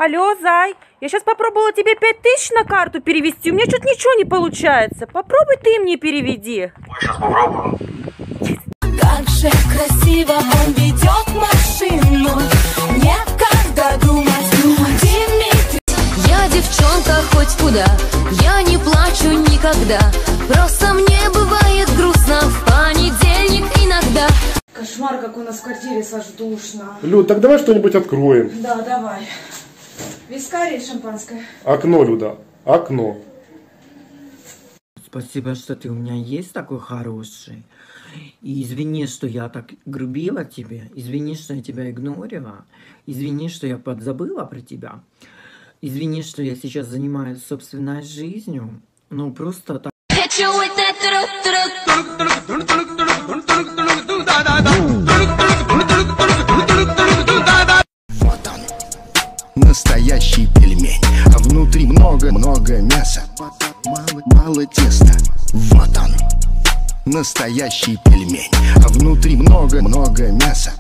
Алло, зай, я сейчас попробовала тебе 5000 на карту перевести, у меня что-то ничего не получается. Попробуй ты мне переведи. Сейчас попробую. Как же красиво он ведет машину, некогда думать, Дмитрий. Я девчонка хоть куда, я не плачу никогда, просто мне бывает грустно в понедельник иногда. Кошмар, как у нас в квартире, Саш, душно. Люд, так давай что-нибудь откроем. Да, давай. Вискарь и шампанское. Окно, Люда, окно. Спасибо, что ты у меня есть такой хороший. И извини, что я так грубила тебе. Извини, что я тебя игнорила. Извини, что я подзабыла про тебя. Извини, что я сейчас занимаюсь собственной жизнью. Ну, просто так. Вот он, настоящий пельмень. А внутри много-много мяса. Мало теста. Вот он, настоящий пельмень. А внутри много-много мяса.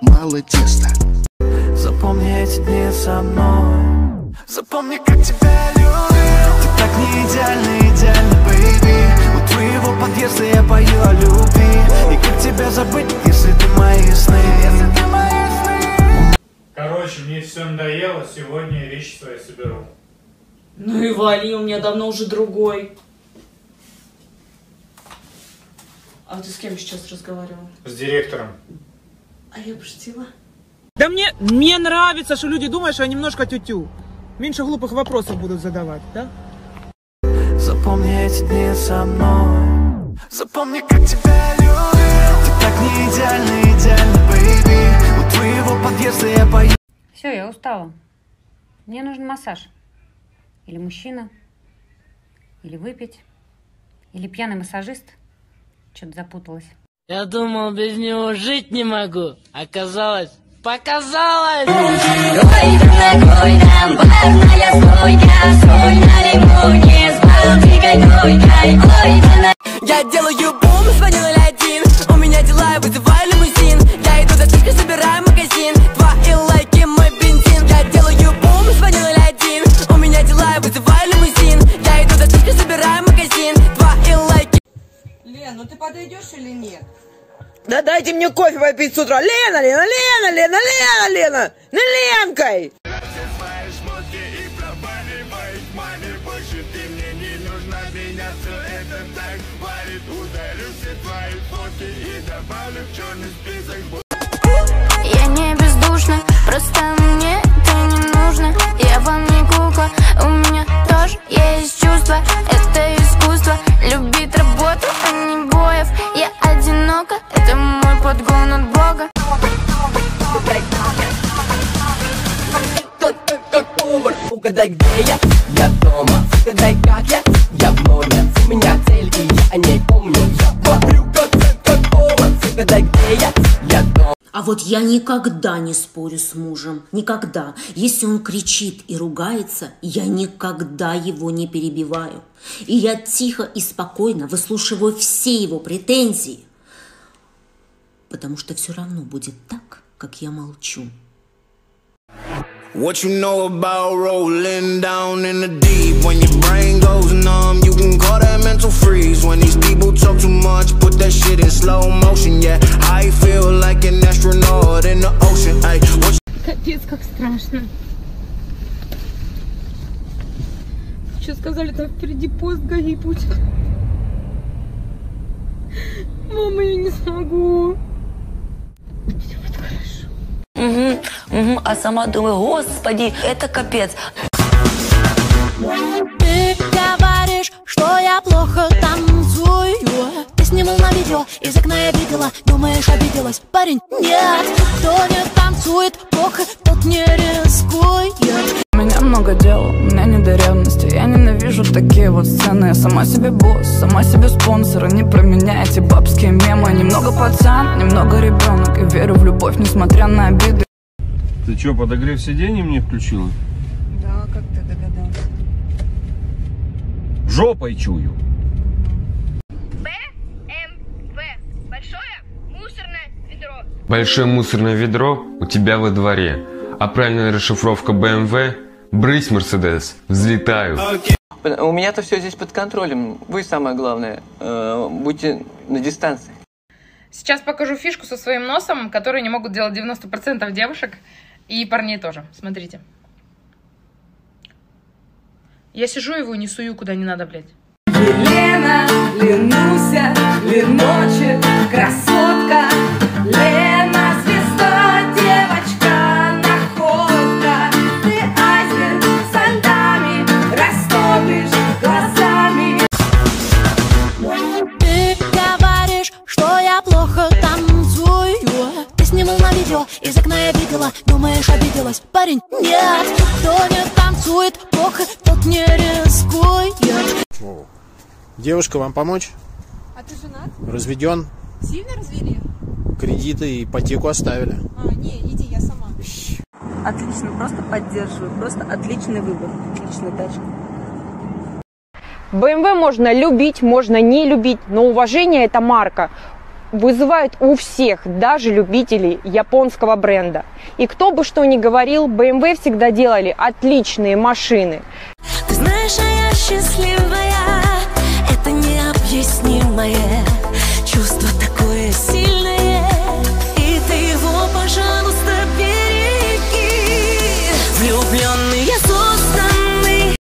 Мало теста. Запомни эти дни со мной. Запомни, как тебя любил. Ты так не идеальный, бэйби. У твоего подъезда я пою о любви. И как тебя забыть, если ты мои сны? Короче, мне все надоело, сегодня я вещи свои соберу. Ну и вали, у меня давно уже другой. А ты с кем сейчас разговаривала? С директором. А я пошутила. Да мне нравится, что люди думают, что я немножко тю-тю. Меньше глупых вопросов будут задавать, да? Запомни эти дни со мной. Запомни, как тебя любил. Ты так не идеальный, бэйби. У твоего подъезда я пою. Все, я устала. Мне нужен массаж. Или мужчина. Или выпить. Или пьяный массажист. Что-то запуталась. Я думал, без него жить не могу. Оказалось, показалось! Ой, такой там барная стойка, стой на лимоне с балтикой койкой. Ой, я делаю бум, звоню 01. У меня дела, я вызываю лимузин. Я иду за стишкой, собираю магазин. 2 и лайки, мой бензин. Я делаю бум, звоню 01. У меня дела, я вызываю лимузин. Я иду за стишкой, собираю магазин. 2 и лайки. Лен, ну ты подойдешь или нет? Да дайте мне кофе попить с утра. Лена, Ленкой! Я не бездушна, просто мне это не нужно. Я вам не кукла, у меня тоже есть чувства. Это искусство, любить работу, а не боев. Я одинока, это мой подгон от Бога. Угадай, где я дома. Угадай, как я в норме. У меня цель, и я о ней помню. Я говорю, как повар. Угадай, где я дома. А вот я никогда не спорю с мужем, никогда. Если он кричит и ругается, я никогда его не перебиваю. И я тихо и спокойно выслушиваю все его претензии, потому что все равно будет так, как я молчу. What you know about rolling down in the deep? When your brain goes numb, you can call that mental freeze. When these people talk too much, put that shit in slow motion. Yeah, I feel like an astronaut in the ocean. Ay, Капец, как страшно. Что сказали, там впереди поезд ГАИ будет. Мама, я не смогу. Все будет хорошо. А сама думаю, господи, это капец. Ты говоришь, что я плохо танцую. Ты снимал на видео, из окна я видела. Думаешь, обиделась? Парень, нет. Кто не танцует плохо, тот не рискует. У меня много дел, у меня не до ревности. Я ненавижу такие вот сцены. Я сама себе босс, сама себе спонсор. Не про меня эти бабские мемы. Немного пацан, немного ребенок. И верю в любовь, несмотря на обиды. Ты что, подогрев сидений мне включила? Да, как ты догадался? Жопой чую. БМВ. Большое мусорное ведро. Большое мусорное ведро у тебя во дворе. А правильная расшифровка BMW – брысь, Мерседес, взлетаю. У меня-то все здесь под контролем. Вы самое главное. Будьте на дистанции. Сейчас покажу фишку со своим носом, которую не могут делать 90% девушек и парней тоже. Смотрите. Я сижу его и не сую куда не надо, блядь. Лена, Ленуся, Леночек, красотка. Лена, звезда, девочка, находка. Ты айсберг с антами, растопишь глазами. Ты говоришь, что я плохо танцую. Ты снимал на видео, из окна я видела. Думаешь, обиделась? Парень, нет. Кто не танцует плохо, тот не рискует. Девушка, вам помочь? А ты женат? Разведен? Сильно развели? Кредиты и ипотеку оставили. Не, иди, я сама. Отлично, просто поддерживаю. Просто отличный выбор. Отличная тачка. BMW можно любить, можно не любить, но уважение эта марка вызывает у всех, даже любителей японского бренда. И кто бы что ни говорил, BMW всегда делали отличные машины. Ты знаешь, а я счастливая. Это необъяснимое чувство такое сильное.